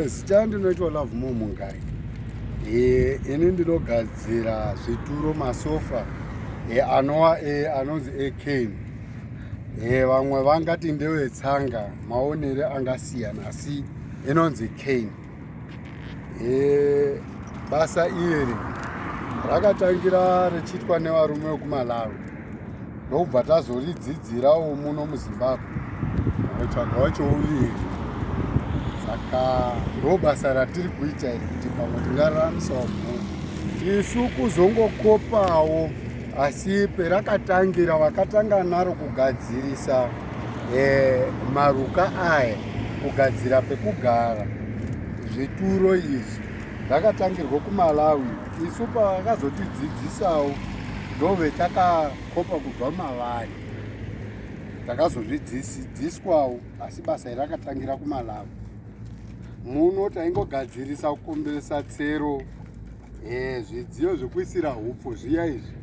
Zita ndinoitwa VaLovemore Mungayi. Ini ndinogadzira zvituro, masofa anonzi ekeni. Vamwe vangati ndewetsanga, maonere angasiyana, asi inonzi keni. Basa iri rakatangira richiitwa nevarume vekuMalawi, ndobva tazoridzidzirawo muno muZimbabwe, tsvaga wacho uviri. Saka ndo basa ratiri kuita iri, kuti pamwe tingararamisawo mhuri. Isu kuzongokopawo, asi perakatangira vakatanga naro kugadzirisa maruka aya, kugadzira pekugara, zvituro izvi zvakatangirwa kuMalawi. Isu pavakazotidzidzisawo ndove takakopa kubva mavari, takazozvidzidziswawo, asi basa iri rakatangira kuMalawi. Muno taingogadzirisa kukomberesa tsero, zvidziyo zvekuisira hupfu zviya izvi,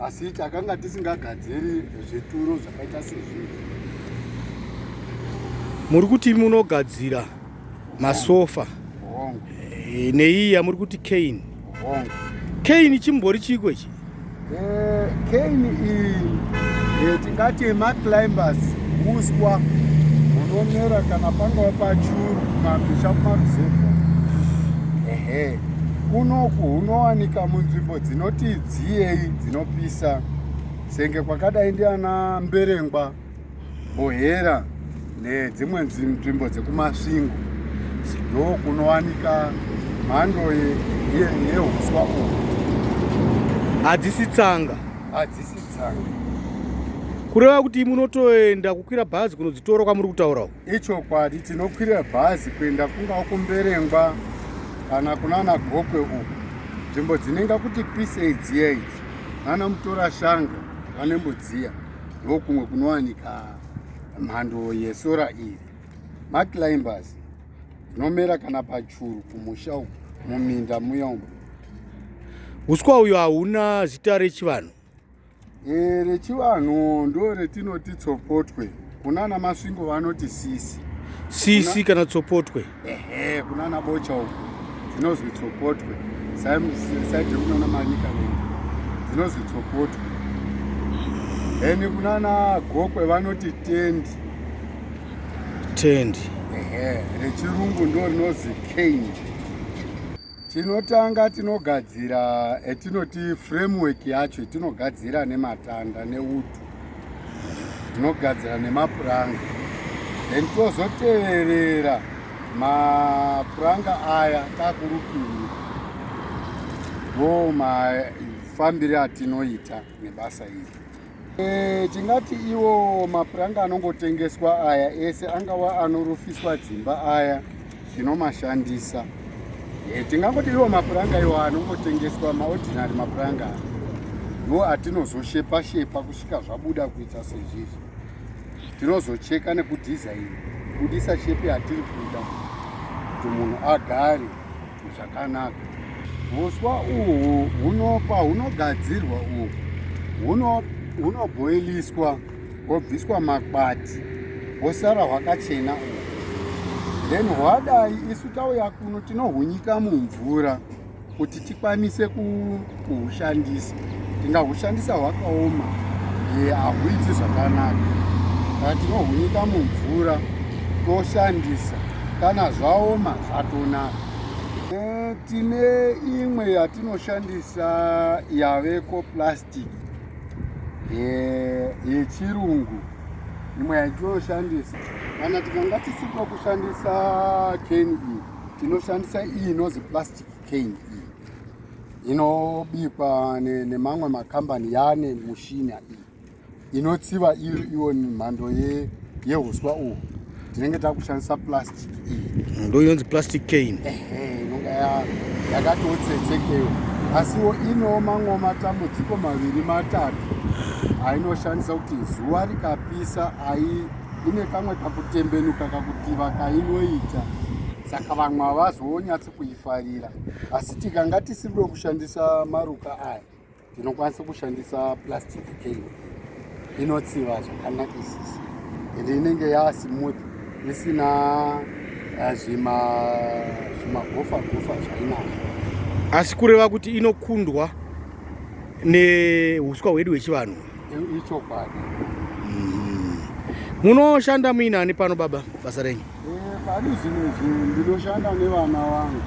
asi takanga tisingagadziri zvituro zvakaita sezvizvi. Muri kuti munogadzira masofa neiyi yamuri kuti keni. Keni chimbori chiko ichi? Keni iyi tingati maclimbers, uswa hunomera kana pangava pachuru kumamisha kumaruzevha. Kunoku hunowanika munzvimbo dzinoti dziyei, dzinopisa, senge kwakadai ndiana Mberengwa, Bohera nedzimwe nzvimbo dzekumasvingo. Ndo kunowanika mhando yehuswa uhu. Hadzisi tsanga? Hadzisi tsanga. Kureva kuti munotoenda kukwira bhazi kunodzitora kwamuri kutaurawo? Ichokwadi, tinokwira bhazi kuenda kungawo kuMberengwa kana kunana Gokwe uku, nzvimbo dzinenga kuti kwisei dziya idzi, nana Mutorashanga vanembodziya, ndokumwe kunowanika mhando yesora iri. Maclimbers dzinomera kana pachuru kumusha uku, muminda muya umu. Uswa uyu hauna zita rechivanhu? Rechivanhu ndo retinoti tsopotwe. Kunana Masvingo vanoti sisi. Sisi kana tsopotwe? Kunana Bocha uku dzinozwi tsopotwe. Saidi kunana Manika Lenge dzinozwi tsopotwe. Kunana Gokwe vanoti tendi. Tendi. Rechirungu ndo rinozwi keni. Tinotanga tinogadzira etinoti framework yacho, tinogadzira nematanda neutu, tinogadzira nemapuranga, then tozoteverera mapuranga aya kakurukuru. Ndo mafambire atinoita nebasa iri. Tingati iwo mapuranga anongotengeswa aya ese angava anorufiswa dzimba aya tinomashandisa. Tingangoti iwo mapuranga iwo anongotengeswa, maordinary mapuranga ndo atinozoshepa-shepa kusvika zvabuda kuita sezvizvi. Tinozocheka nekudhizaini, kubudisa shepi yatiri kuda kuti munhu agare zvakanaka. Huswa uhu hunogadzirwa uhu hunobhoiliswa, hobviswa makwati, hosara hwakachena uhu. Then hwadai isu tauya kuno tinohunyika mumvura kuti tikwanise kuhushandisa. Tingahushandisa hwakaoma, hahuiti zvakanaka. Saka tinohunyika mumvura toshandisa, kana zvaoma zvatonaka. Tine imwe yatinoshandisa yaveko plastic yechirungu, imwe yatinoshandisa. Kana tikanga tisina kushandisa keni iyi, tinoshandisa iyi inozi plastic keni iyi. Inobikwa nemamwe makambani yane mushina iyi. Inotsiva iwo mhando yehuswa uhu. Tinenge takushandisa plastic iyi. Ndo inonzi plastic keni. Inonga yakatotsetsekeyo. Asiwo inowo mamwe matambudziko maviri matatu ainoshandisa kuti zuva rikapisa ine kamwe kakutembenuka kakutiva kainoita. Saka vamwe havazonyatsi kuifarira. Asi tikanga tisiri kushandisa maruka aya, tinokwanisa kushandisa plastic keni. Inotsiva zvakanaka isisi. Ende inenge yasmooth, isina zvimagofa zvainazvo. Asi kureva kuti inokundwa neuswa hwedu hwechivanhu. Ichokwadi. Munoshanda muinani pano baba basa renyu? Pari zvinezvi ndinoshanda nevana vangu.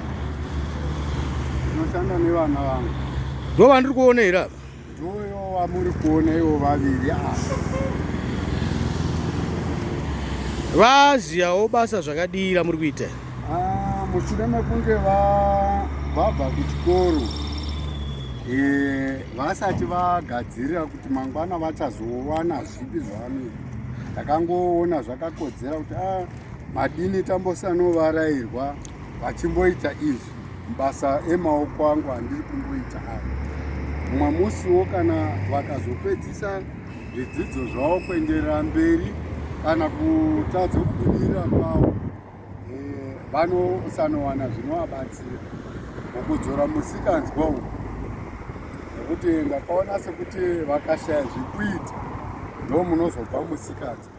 Ndo vandiri kuona here apa? Ndoyo wamuri kuona ivo vaviri apa. Vaziyawo basa zvakadii ramuri kuita? Mushure mekunge vabva kuchikoro vasati vagadzirira kuti mangwana vachazowana zvipi zvavanoita, ndakangoona zvakakodzera kuti madini tambosanovarayirwa vachimboita izvi mabasa emaoko angu andiri kumboita aya. Mumwe musiwo kana vakazopedzisa zvidzidzo zvavo kuenderera mberi kana kutadza kubudirira kwavo, vanosanowana zvinovabatsira mukudzora musikanzwa uku, nekuti ndakaona sekuti vakashaya zvekuita ndo munozobva musikanzwa.